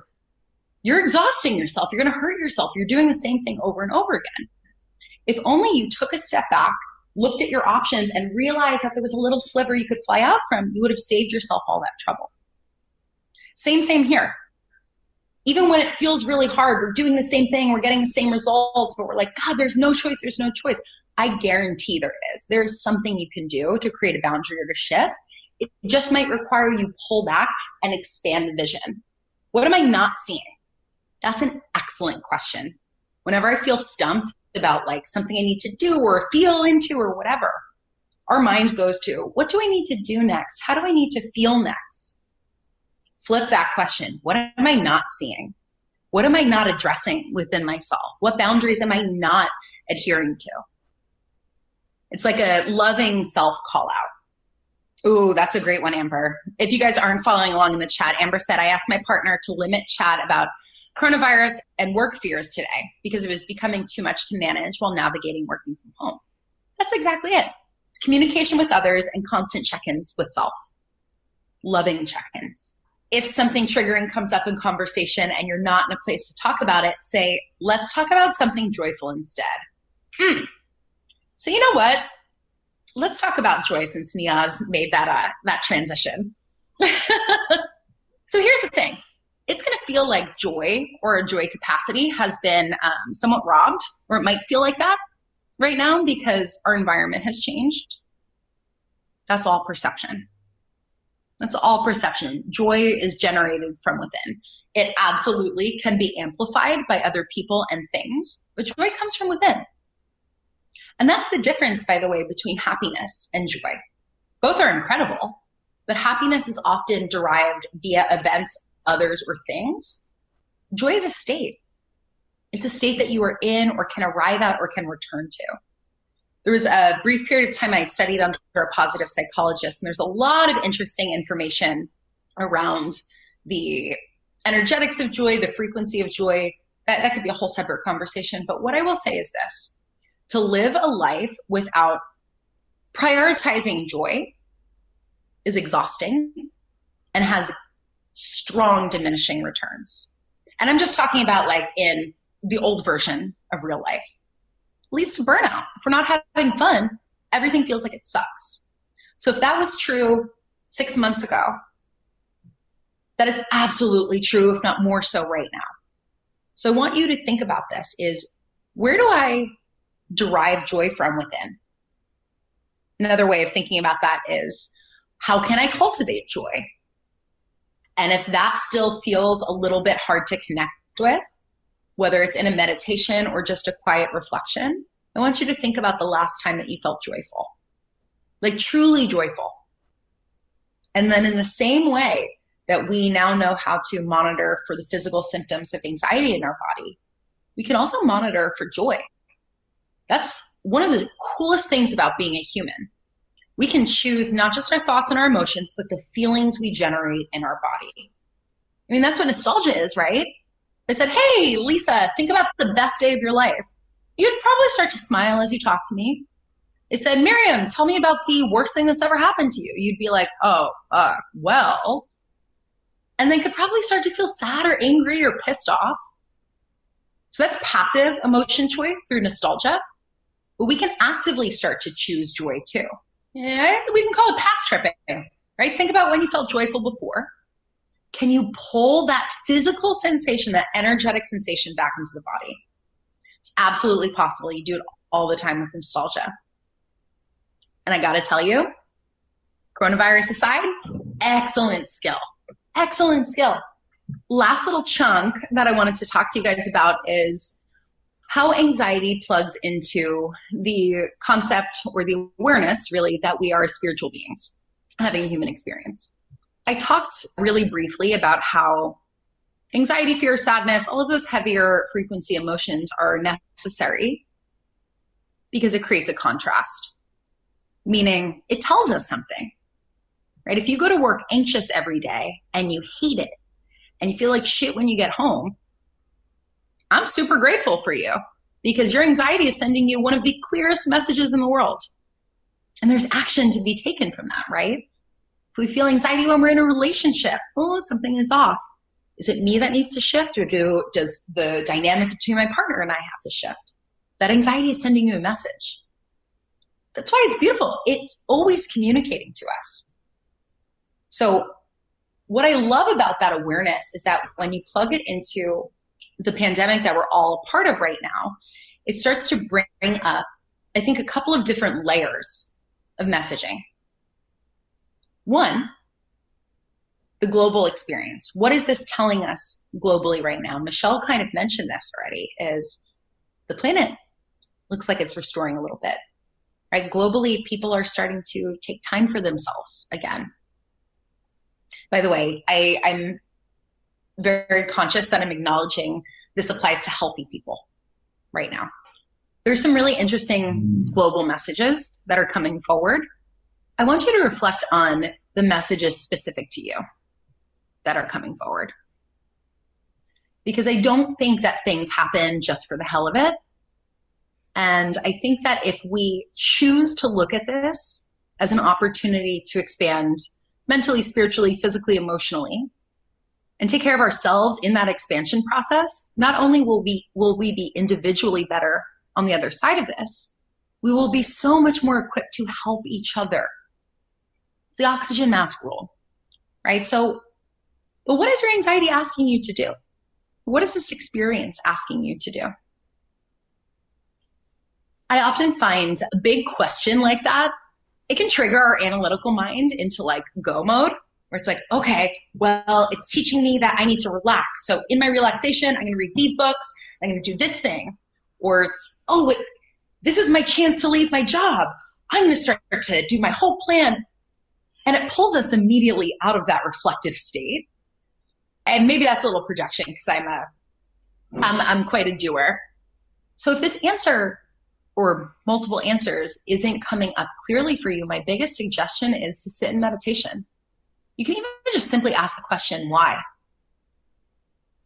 you're exhausting yourself. You're going to hurt yourself. You're doing the same thing over and over again. If only you took a step back, looked at your options and realized that there was a little sliver you could fly out from, you would have saved yourself all that trouble. Same here. Even when it feels really hard, we're doing the same thing, we're getting the same results, but we're like, God, there's no choice. I guarantee there is. There is something you can do to create a boundary or to shift. It just might require you pull back and expand the vision. What am I not seeing? That's an excellent question. Whenever I feel stumped about like something I need to do or feel into or whatever, our mind goes to, what do I need to do next? How do I need to feel next? Flip that question. What am I not seeing? What am I not addressing within myself? What boundaries am I not adhering to? It's like a loving self call out. Ooh, that's a great one, Amber. If you guys aren't following along in the chat, Amber said, I asked my partner to limit chat about coronavirus and work fears today because it was becoming too much to manage while navigating working from home. That's exactly it. It's communication with others and constant check-ins with self. Loving check-ins. If something triggering comes up in conversation and you're not in a place to talk about it, say, let's talk about something joyful instead. So you know what? Let's talk about joy since Niaz made that transition. So here's the thing. It's going to feel like joy or a joy capacity has been somewhat robbed, or it might feel like that right now because our environment has changed. That's all perception. That's all perception. Joy is generated from within. It absolutely can be amplified by other people and things, but joy comes from within. And that's the difference, by the way, between happiness and joy. Both are incredible, but happiness is often derived via events, others, or things. Joy is a state. It's a state that you are in or can arrive at or can return to. There was a brief period of time I studied under a positive psychologist, and there's a lot of interesting information around the energetics of joy, the frequency of joy. That could be a whole separate conversation. But what I will say is this: to live a life without prioritizing joy is exhausting and has strong diminishing returns. And I'm just talking about like in the old version of real life. Leads to burnout. If we're not having fun, everything feels like it sucks. So if that was true 6 months ago, that is absolutely true, if not more so right now. So I want you to think about this is, where do I derive joy from within? Another way of thinking about that is, how can I cultivate joy? And if that still feels a little bit hard to connect with, whether it's in a meditation or just a quiet reflection, I want you to think about the last time that you felt joyful, like truly joyful. And then in the same way that we now know how to monitor for the physical symptoms of anxiety in our body, we can also monitor for joy. That's one of the coolest things about being a human. We can choose not just our thoughts and our emotions, but the feelings we generate in our body. I mean, that's what nostalgia is, right? I said, hey, Lisa, think about the best day of your life. You'd probably start to smile as you talk to me. I said, Miriam, tell me about the worst thing that's ever happened to you. You'd be like, well. And then could probably start to feel sad or angry or pissed off. So that's passive emotion choice through nostalgia. But we can actively start to choose joy too. Yeah, we can call it past tripping, right? Think about when you felt joyful before. Can you pull that physical sensation, that energetic sensation back into the body? It's absolutely possible. You do it all the time with nostalgia. And I got to tell you, coronavirus aside, excellent skill. Excellent skill. Last little chunk that I wanted to talk to you guys about is how anxiety plugs into the concept or the awareness, really, that we are spiritual beings having a human experience. I talked really briefly about how anxiety, fear, sadness, all of those heavier frequency emotions are necessary because it creates a contrast, meaning it tells us something. right? If you go to work anxious every day and you hate it and you feel like shit when you get home, I'm super grateful for you because your anxiety is sending you one of the clearest messages in the world. And there's action to be taken from that, right? If we feel anxiety when we're in a relationship, oh, something is off. Is it me that needs to shift, or does the dynamic between my partner and I have to shift? That anxiety is sending you a message. That's why it's beautiful. It's always communicating to us. So what I love about that awareness is that when you plug it into the pandemic that we're all a part of right now, it starts to bring up, I think, a couple of different layers of messaging. One, the global experience. What is this telling us globally right now? Michelle kind of mentioned this already, is the planet looks like it's restoring a little bit, right? Globally, people are starting to take time for themselves again. By the way, I'm very conscious that I'm acknowledging this applies to healthy people right now. There's some really interesting global messages that are coming forward. I want you to reflect on the messages specific to you that are coming forward. Because I don't think that things happen just for the hell of it. And I think that if we choose to look at this as an opportunity to expand mentally, spiritually, physically, emotionally, and take care of ourselves in that expansion process, not only will we be individually better on the other side of this, we will be so much more equipped to help each other. It's the oxygen mask rule, right? So, but what is your anxiety asking you to do? What is this experience asking you to do? I often find a big question like that, it can trigger our analytical mind into like go mode, where it's like, okay, well, it's teaching me that I need to relax. So in my relaxation, I'm going to read these books. I'm going to do this thing. Or it's, oh, wait, this is my chance to leave my job. I'm going to start to do my whole plan. And it pulls us immediately out of that reflective state. And maybe that's a little projection because I'm quite a doer. So if this answer or multiple answers isn't coming up clearly for you, my biggest suggestion is to sit in meditation. You can even just simply ask the question, why?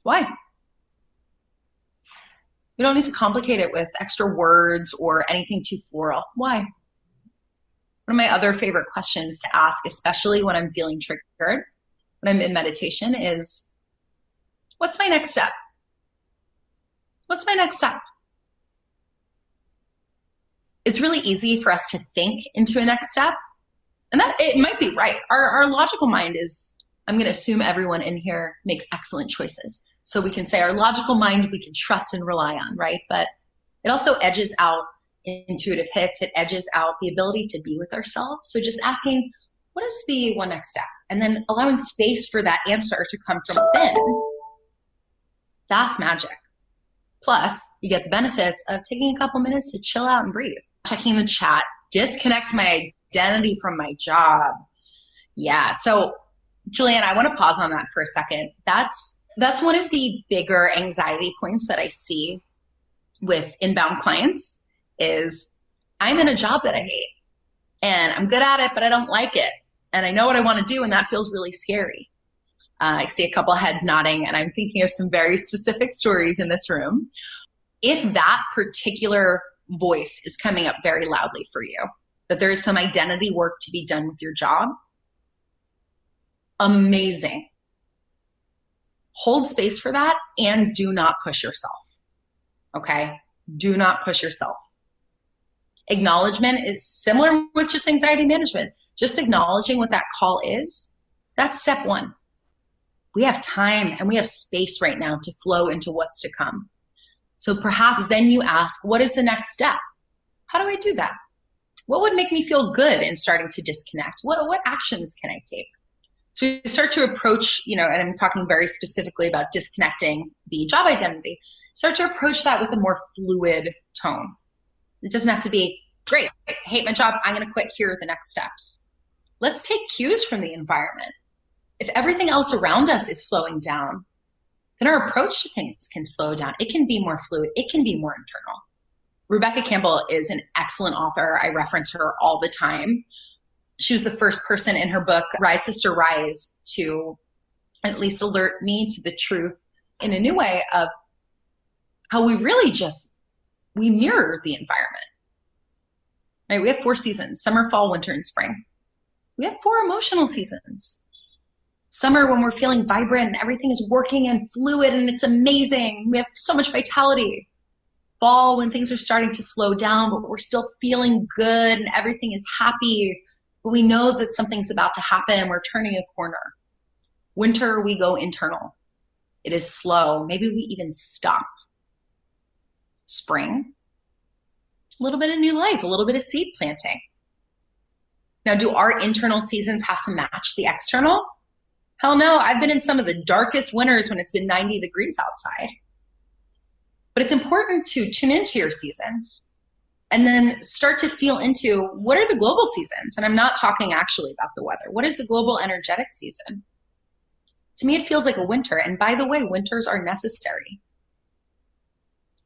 Why? You don't need to complicate it with extra words or anything too floral. Why? One of my other favorite questions to ask, especially when I'm feeling triggered, when I'm in meditation, is, what's my next step? What's my next step? It's really easy for us to think into a next step. And that it might be right. Our logical mind is, I'm going to assume everyone in here makes excellent choices. So we can say our logical mind we can trust and rely on, right? But it also edges out intuitive hits. It edges out the ability to be with ourselves. So just asking, what is the one next step? And then allowing space for that answer to come from within. That's magic. Plus, you get the benefits of taking a couple minutes to chill out and breathe. Checking the chat, disconnect my identity from my job. Yeah. So Julianne, I want to pause on that for a second. That's one of the bigger anxiety points that I see with inbound clients is I'm in a job that I hate and I'm good at it, but I don't like it. And I know what I want to do. And that feels really scary. I see a couple of heads nodding and I'm thinking of some very specific stories in this room. If that particular voice is coming up very loudly for you, that there is some identity work to be done with your job, amazing. Hold space for that and do not push yourself. Okay? Do not push yourself. Acknowledgement is similar with just anxiety management. Just acknowledging what that call is, that's step one. We have time and we have space right now to flow into what's to come. So perhaps then you ask, what is the next step? How do I do that? What would make me feel good in starting to disconnect? What actions can I take? So we start to approach, and I'm talking very specifically about disconnecting the job identity, start to approach that with a more fluid tone. It doesn't have to be, great, I hate my job, I'm going to quit, here are the next steps. Let's take cues from the environment. If everything else around us is slowing down, then our approach to things can slow down. It can be more fluid. It can be more internal. Rebecca Campbell is an excellent author. I reference her all the time. She was the first person in her book, Rise, Sister, Rise, to at least alert me to the truth in a new way of how we really we mirror the environment. Right? We have 4 seasons: summer, fall, winter, and spring. We have 4 emotional seasons. Summer, when we're feeling vibrant and everything is working and fluid and it's amazing. We have so much vitality. Fall, when things are starting to slow down, but we're still feeling good and everything is happy. But we know that something's about to happen and we're turning a corner. Winter, we go internal. It is slow. Maybe we even stop. Spring, a little bit of new life, a little bit of seed planting. Now, do our internal seasons have to match the external? Hell no. I've been in some of the darkest winters when it's been 90 degrees outside. But it's important to tune into your seasons and then start to feel into what are the global seasons? And I'm not talking actually about the weather. What is the global energetic season? To me, it feels like a winter. And by the way, winters are necessary.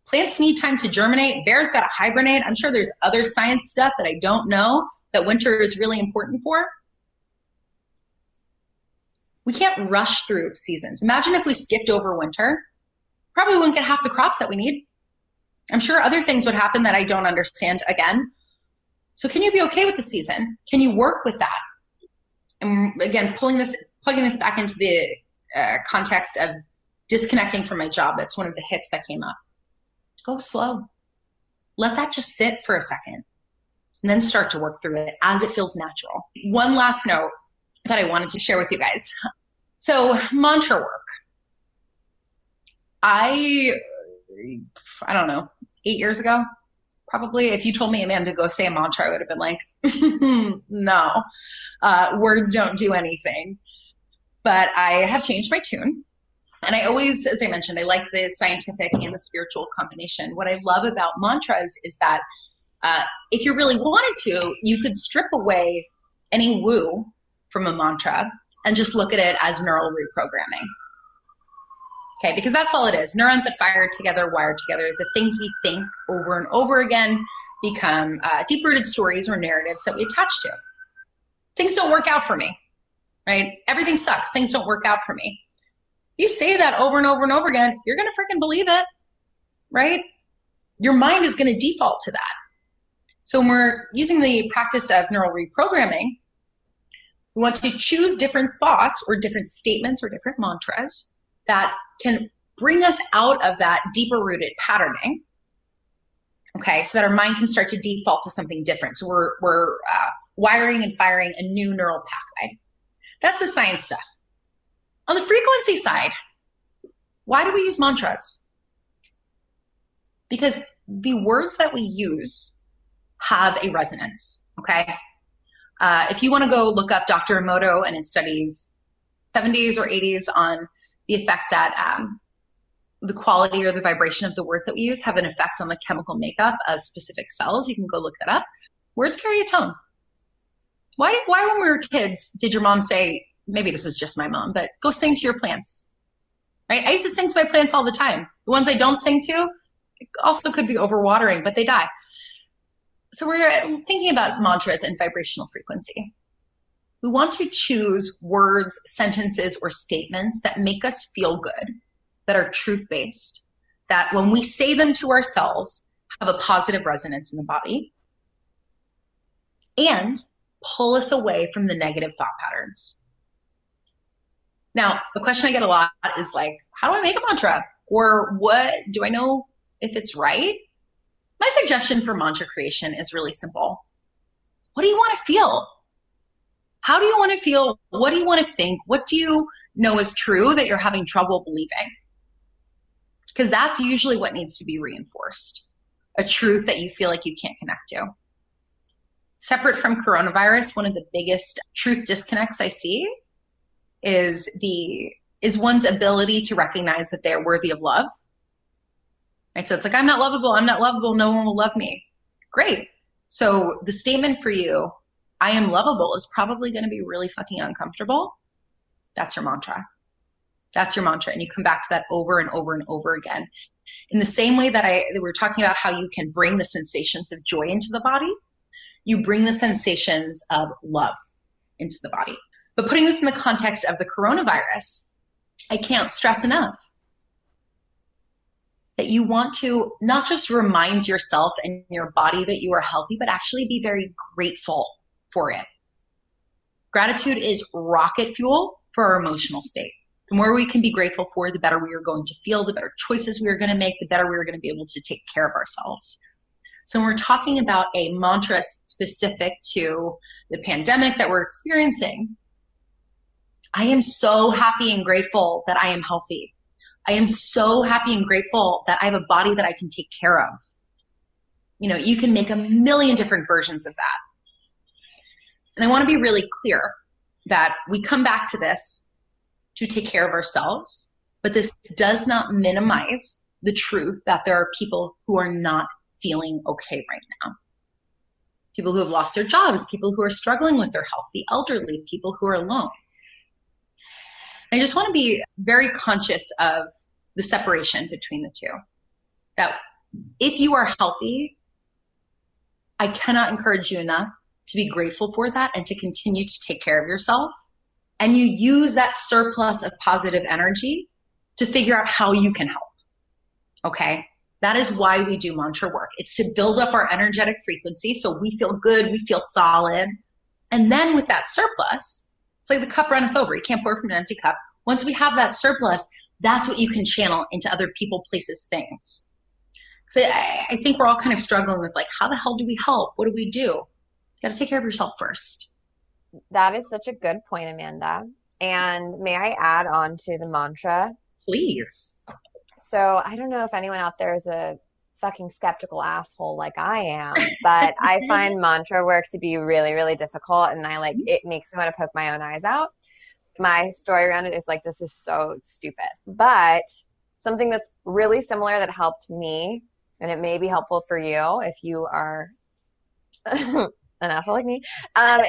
Plants need time to germinate. Bears got to hibernate. I'm sure there's other science stuff that I don't know that winter is really important for. We can't rush through seasons. Imagine if we skipped over winter. Probably wouldn't get half the crops that we need. I'm sure other things would happen that I don't understand again. So can you be okay with the season? Can you work with that? And again, plugging this back into the context of disconnecting from my job. That's one of the hits that came up. Go slow. Let that just sit for a second and then start to work through it as it feels natural. One last note that I wanted to share with you guys. So mantra work. I don't know, 8 years ago, probably, if you told me, Amanda, go say a mantra, I would have been like, no, words don't do anything. But I have changed my tune. And I always, as I mentioned, I like the scientific and the spiritual combination. What I love about mantras is that if you really wanted to, you could strip away any woo from a mantra and just look at it as neural reprogramming. Okay, because that's all it is. Neurons that fire together, wire together. The things we think over and over again become deep-rooted stories or narratives that we attach to. Things don't work out for me, right? Everything sucks. Things don't work out for me. You say that over and over and over again, you're going to freaking believe it, right? Your mind is going to default to that. So when we're using the practice of neural reprogramming, we want to choose different thoughts or different statements or different mantras that can bring us out of that deeper rooted patterning, okay, so that our mind can start to default to something different. So we're wiring and firing a new neural pathway. That's the science stuff. On the frequency side, why do we use mantras? Because the words that we use have a resonance, okay? If you want to go look up Dr. Emoto and his studies, 70s or 80s, on the effect that the quality or the vibration of the words that we use have an effect on the chemical makeup of specific cells. You can go look that up. Words carry a tone. Why when we were kids, did your mom say, maybe this was just my mom, but go sing to your plants, right? I used to sing to my plants all the time. The ones I don't sing to also could be overwatering, but they die. So we're thinking about mantras and vibrational frequency. We want to choose words, sentences, or statements that make us feel good, that are truth-based, that when we say them to ourselves, have a positive resonance in the body, and pull us away from the negative thought patterns. Now, the question I get a lot is like, how do I make a mantra? Or what do I know if it's right? My suggestion for mantra creation is really simple. What do you want to feel? How do you want to feel? What do you want to think? What do you know is true that you're having trouble believing? Because that's usually what needs to be reinforced. A truth that you feel like you can't connect to. Separate from coronavirus, one of the biggest truth disconnects I see is one's ability to recognize that they're worthy of love. Right? So it's like, I'm not lovable, no one will love me. Great. So the statement for you, I am lovable, is probably going to be really fucking uncomfortable. That's your mantra. That's your mantra. And you come back to that over and over and over again. In the same way that we were talking about how you can bring the sensations of joy into the body, you bring the sensations of love into the body. But putting this in the context of the coronavirus, I can't stress enough that you want to not just remind yourself and your body that you are healthy, but actually be very grateful for it. Gratitude is rocket fuel for our emotional state. The more we can be grateful for, the better we are going to feel, the better choices we are going to make, the better we are going to be able to take care of ourselves. So when we're talking about a mantra specific to the pandemic that we're experiencing, I am so happy and grateful that I am healthy. I am so happy and grateful that I have a body that I can take care of. You know, you can make a million different versions of that. And I want to be really clear that we come back to this to take care of ourselves, but this does not minimize the truth that there are people who are not feeling okay right now. People who have lost their jobs, people who are struggling with their health, the elderly, people who are alone. I just want to be very conscious of the separation between the two. That if you are healthy, I cannot encourage you enough to be grateful for that and to continue to take care of yourself. And you use that surplus of positive energy to figure out how you can help. Okay? That is why we do mantra work. It's to build up our energetic frequency so we feel good, we feel solid. And then with that surplus, it's like the cup runneth over. You can't pour from an empty cup. Once we have that surplus, that's what you can channel into other people, places, things. So I think we're all kind of struggling with like, how the hell do we help? What do we do? You got to take care of yourself first. That is such a good point, Amanda. And may I add on to the mantra? Please. So I don't know if anyone out there is a fucking skeptical asshole like I am, but I find mantra work to be really, really difficult. And it makes me want to poke my own eyes out. My story around it is like, this is so stupid. But something that's really similar that helped me, and it may be helpful for you if you are an asshole like me,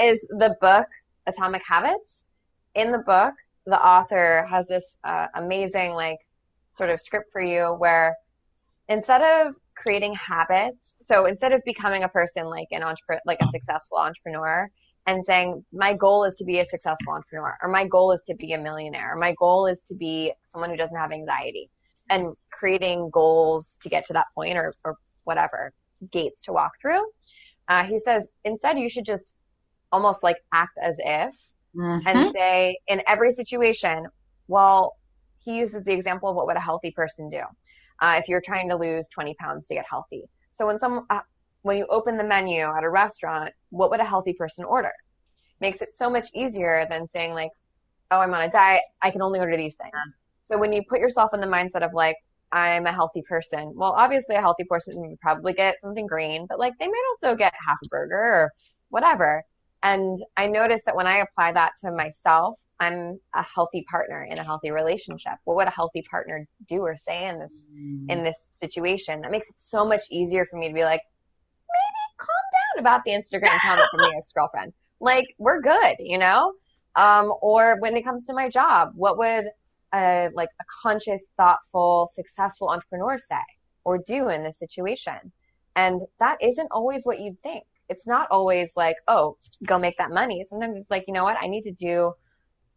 is the book Atomic Habits. In the book, the author has this amazing sort of script for you where instead of creating habits, so instead of becoming a person like a successful entrepreneur and saying, my goal is to be a successful entrepreneur, or my goal is to be a millionaire, or my goal is to be someone who doesn't have anxiety, and creating goals to get to that point or whatever gates to walk through. He says, instead, you should just almost act as if and say in every situation, well, he uses the example of what would a healthy person do if you're trying to lose 20 pounds to get healthy. So when you open the menu at a restaurant, what would a healthy person order? Makes it so much easier than saying oh, I'm on a diet, I can only order these things. So when you put yourself in the mindset of I'm a healthy person, well, obviously a healthy person would probably get something green, but they might also get half a burger or whatever. And I noticed that when I apply that to myself, I'm a healthy partner in a healthy relationship. What would a healthy partner do or say in this situation? That makes it so much easier for me to be maybe calm down about the Instagram comment from the ex-girlfriend. We're good, or when it comes to my job, what would a conscious, thoughtful, successful entrepreneur say or do in this situation? And that isn't always what you'd think. It's not always oh, go make that money. Sometimes it's you know what,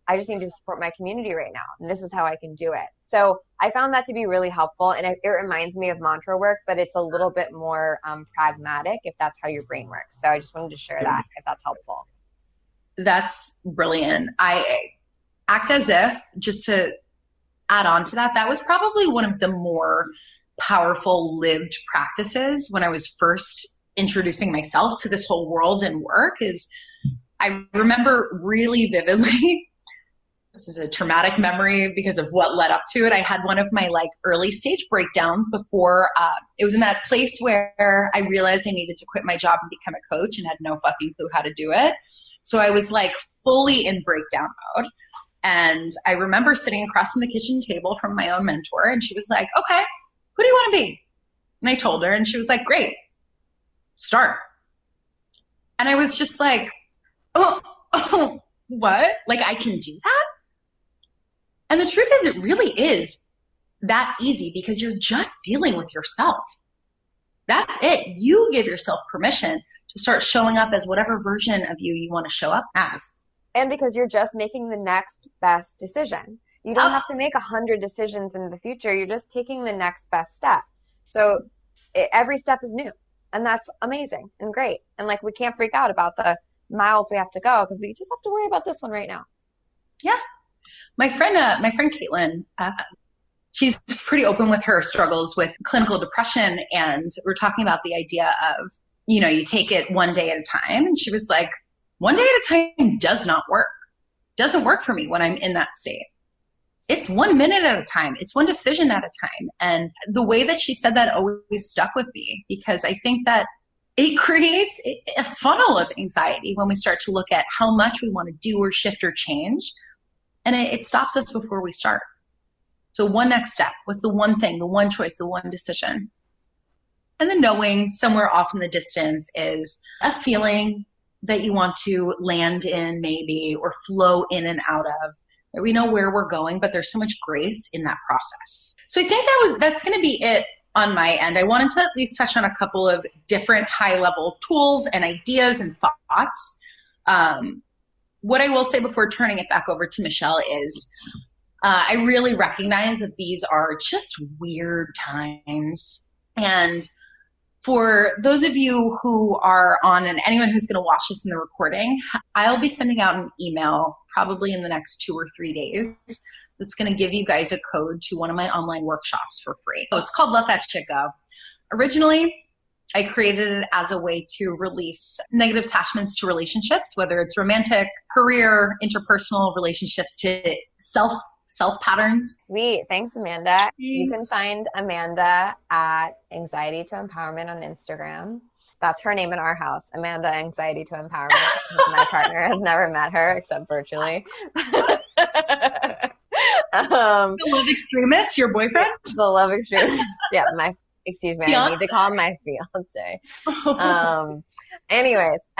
I just need to support my community right now. And this is how I can do it. So I found that to be really helpful. And it reminds me of mantra work, but it's a little bit more pragmatic if that's how your brain works. So I just wanted to share that if that's helpful. That's brilliant. I act as if, just to add on to that, that was probably one of the more powerful lived practices when I was first introducing myself to this whole world and work. Is I remember really vividly, this is a traumatic memory because of what led up to it. I had one of my early stage breakdowns before it was in that place where I realized I needed to quit my job and become a coach and had no fucking clue how to do it. So I was fully in breakdown mode. And I remember sitting across from the kitchen table from my own mentor, and she was like, okay, who do you want to be? And I told her, and she was like, great, start. And I was just oh, what? I can do that? And the truth is, it really is that easy because you're just dealing with yourself. That's it. You give yourself permission to start showing up as whatever version of you want to show up as. And because you're just making the next best decision. You don't have to make 100 decisions in the future. You're just taking the next best step. So every step is new. And that's amazing and great. And like, we can't freak out about the miles we have to go because we just have to worry about this one right now. Yeah. My friend Caitlin, she's pretty open with her struggles with clinical depression. And we're talking about the idea of, you take it one day at a time. And she was like, one day at a time does not work. Doesn't work for me when I'm in that state. It's 1 minute at a time. It's one decision at a time. And the way that she said that always stuck with me, because I think that it creates a funnel of anxiety when we start to look at how much we want to do or shift or change. And it stops us before we start. So one next step, what's the one thing, the one choice, the one decision? And then knowing somewhere off in the distance is a feeling that you want to land in maybe, or flow in and out of. We know where we're going, but there's so much grace in that process. So I think that's going to be it on my end. I wanted to at least touch on a couple of different high-level tools and ideas and thoughts. What I will say before turning it back over to Michelle is I really recognize that these are just weird times. And for those of you who are on, and anyone who's going to watch this in the recording, I'll be sending out an email probably in the next 2 or 3 days that's going to give you guys a code to one of my online workshops for free. So it's called Let That Shit Go. Originally, I created it as a way to release negative attachments to relationships, whether it's romantic, career, interpersonal relationships, to self patterns. Sweet. Thanks, Amanda. Thanks. You can find Amanda at Anxiety to Empowerment on Instagram. That's her name in our house, Amanda Anxiety to Empowerment. My partner has never met her except virtually. The love extremist, your boyfriend? The love extremist. Yeah, excuse me, I need to call him my fiance. Anyways,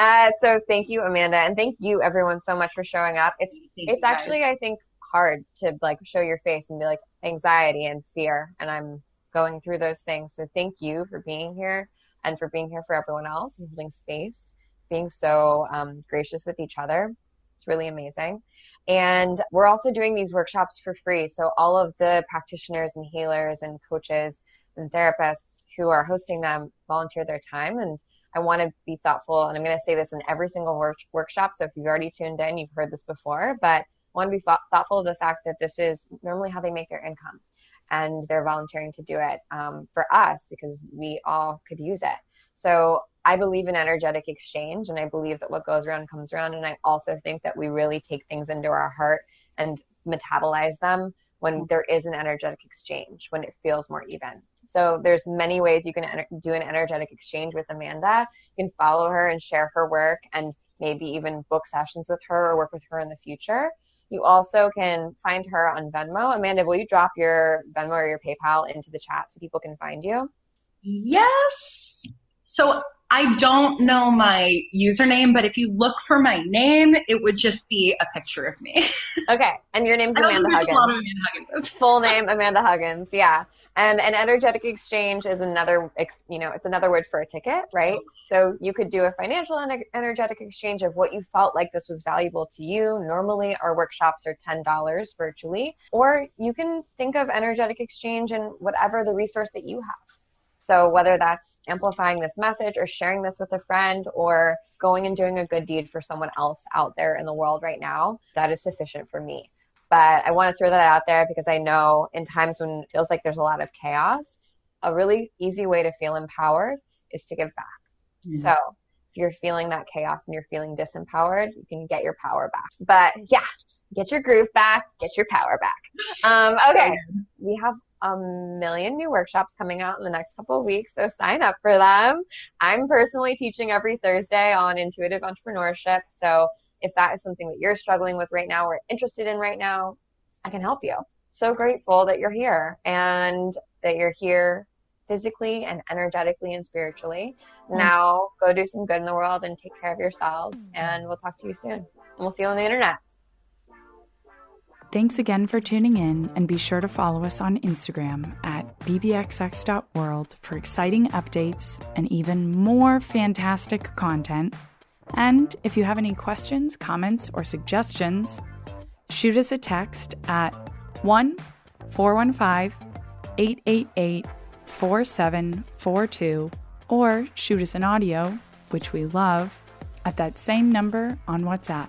so thank you, Amanda, and thank you everyone so much for showing up. It's actually, I think, hard to like show your face and be like anxiety and fear, and I'm going through those things. So thank you for being here and for being here for everyone else and holding space, being so gracious with each other. It's really amazing. And we're also doing these workshops for free. So all of the practitioners and healers and coaches and therapists who are hosting them volunteer their time. And I want to be thoughtful. And I'm going to say this in every single workshop. So if you've already tuned in, you've heard this before, but I want to be thoughtful of the fact that this is normally how they make their income. And they're volunteering to do it for us because we all could use it. So I believe in energetic exchange, and I believe that what goes around comes around. And I also think that we really take things into our heart and metabolize them when there is an energetic exchange, when it feels more even. So there's many ways you can do an energetic exchange with Amanda. You can follow her and share her work and maybe even book sessions with her or work with her in the future. You also can find her on Venmo. Amanda, will you drop your Venmo or your PayPal into the chat so people can find you? Yes. So I don't know my username, but if you look for my name, it would just be a picture of me. Okay. And your name's Amanda Huggins. A lot of Amanda Huggins. Full name, Amanda Huggins. Yeah. And an energetic exchange is another, it's another word for a ticket, right? So you could do a financial and energetic exchange of what you felt like this was valuable to you. Normally our workshops are $10 virtually, or you can think of energetic exchange in whatever the resource that you have. So whether that's amplifying this message or sharing this with a friend or going and doing a good deed for someone else out there in the world right now, that is sufficient for me. But I want to throw that out there because I know in times when it feels like there's a lot of chaos, a really easy way to feel empowered is to give back. Mm-hmm. So if you're feeling that chaos and you're feeling disempowered, you can get your power back. But yeah, get your groove back, get your power back. Okay, we have a million new workshops coming out in the next couple of weeks, so sign up for them. I'm personally teaching every Thursday on intuitive entrepreneurship. So if that is something that you're struggling with right now or interested in right now, I can help you. So grateful that you're here and that you're here physically and energetically and spiritually. Now go do some good in the world and take care of yourselves, and we'll talk to you soon. And we'll see you on the internet. Thanks again for tuning in, and be sure to follow us on Instagram at bbxx.world for exciting updates and even more fantastic content. And if you have any questions, comments, or suggestions, shoot us a text at 1-415-888-4742 or shoot us an audio, which we love, at that same number on WhatsApp.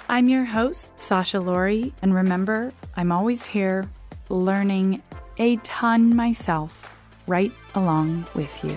I'm your host, Sasha Laurie, and remember, I'm always here learning a ton myself right along with you.